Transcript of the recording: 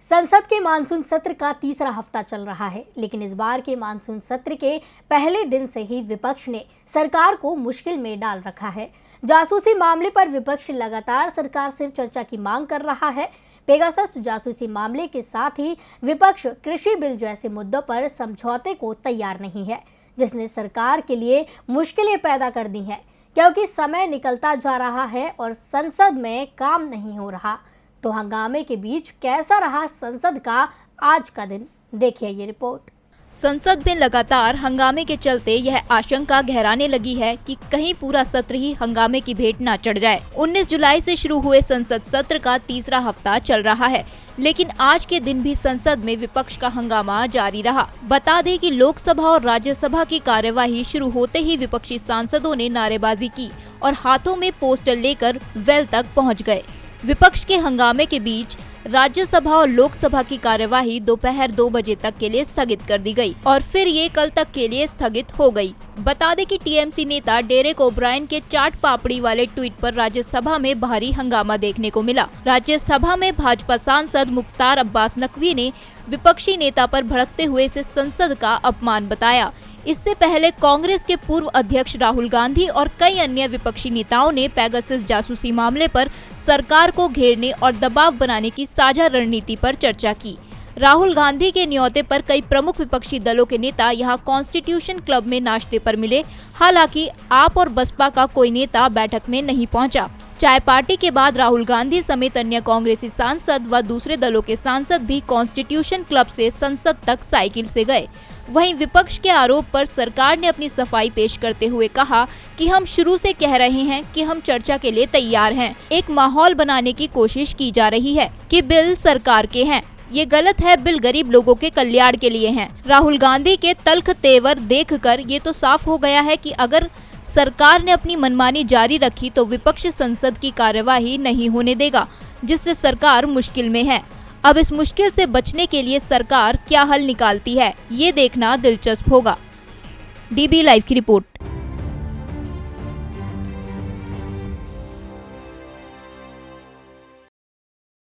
संसद के मानसून सत्र का तीसरा हफ्ता चल रहा है, लेकिन इस बार के मानसून सत्र के पहले दिन से ही विपक्ष ने सरकार को मुश्किल में डाल रखा है। जासूसी मामले पर विपक्ष लगातार सरकार से चर्चा की मांग कर रहा है। पेगासस जासूसी मामले के साथ ही विपक्ष कृषि बिल जैसे मुद्दों पर समझौते को तैयार नहीं है, जिसने सरकार के लिए मुश्किलें पैदा कर दी हैं, क्योंकि समय निकलता जा रहा है और संसद में काम नहीं हो रहा। तो हंगामे के बीच कैसा रहा संसद का आज का दिन, देखिए ये रिपोर्ट। संसद में लगातार हंगामे के चलते यह आशंका गहराने लगी है कि कहीं पूरा सत्र ही हंगामे की भेंट न चढ़ जाए। 19 जुलाई से शुरू हुए संसद सत्र का तीसरा हफ्ता चल रहा है, लेकिन आज के दिन भी संसद में विपक्ष का हंगामा जारी रहा। बता दें कि लोकसभा और राज्यसभा की कार्यवाही शुरू होते ही विपक्षी सांसदों ने नारेबाजी की और हाथों में पोस्टर लेकर वेल तक पहुँच गए। विपक्ष के हंगामे के बीच राज्यसभा और लोकसभा की कार्यवाही दोपहर 2 बजे तक के लिए स्थगित कर दी गई और फिर ये कल तक के लिए स्थगित हो गई। बता दें कि टीएमसी नेता डेरेक ओब्रायन के चाट पापड़ी वाले ट्वीट पर राज्यसभा में भारी हंगामा देखने को मिला। राज्यसभा में भाजपा सांसद मुख्तार अब्बास नकवी ने विपक्षी नेता पर भड़कते हुए इसे संसद का अपमान बताया। इससे पहले कांग्रेस के पूर्व अध्यक्ष राहुल गांधी और कई अन्य विपक्षी नेताओं ने पेगासस जासूसी मामले पर सरकार को घेरने और दबाव बनाने की साझा रणनीति पर चर्चा की। राहुल गांधी के न्योते पर कई प्रमुख विपक्षी दलों के नेता यहां कॉन्स्टिट्यूशन क्लब में नाश्ते पर मिले। हालांकि आप और बसपा का कोई नेता बैठक में नहीं पहुंचा। चाय पार्टी के बाद राहुल गांधी समेत अन्य कांग्रेसी सांसद व दूसरे दलों के सांसद भी कॉन्स्टिट्यूशन क्लब से संसद तक साइकिल से गए। वहीं विपक्ष के आरोप पर सरकार ने अपनी सफाई पेश करते हुए कहा कि हम शुरू से कह रहे हैं कि हम चर्चा के लिए तैयार हैं। एक माहौल बनाने की कोशिश की जा रही है कि बिल सरकार के हैं। ये गलत है, बिल गरीब लोगों के कल्याण के लिए हैं। राहुल गांधी के तल्ख तेवर देखकर ये तो साफ हो गया है कि अगर सरकार ने अपनी मनमानी जारी रखी तो विपक्ष संसद की कार्यवाही नहीं होने देगा, जिससे सरकार मुश्किल में है। अब इस मुश्किल से बचने के लिए सरकार क्या हल निकालती है, ये देखना दिलचस्प होगा। डीबी लाइव की रिपोर्ट।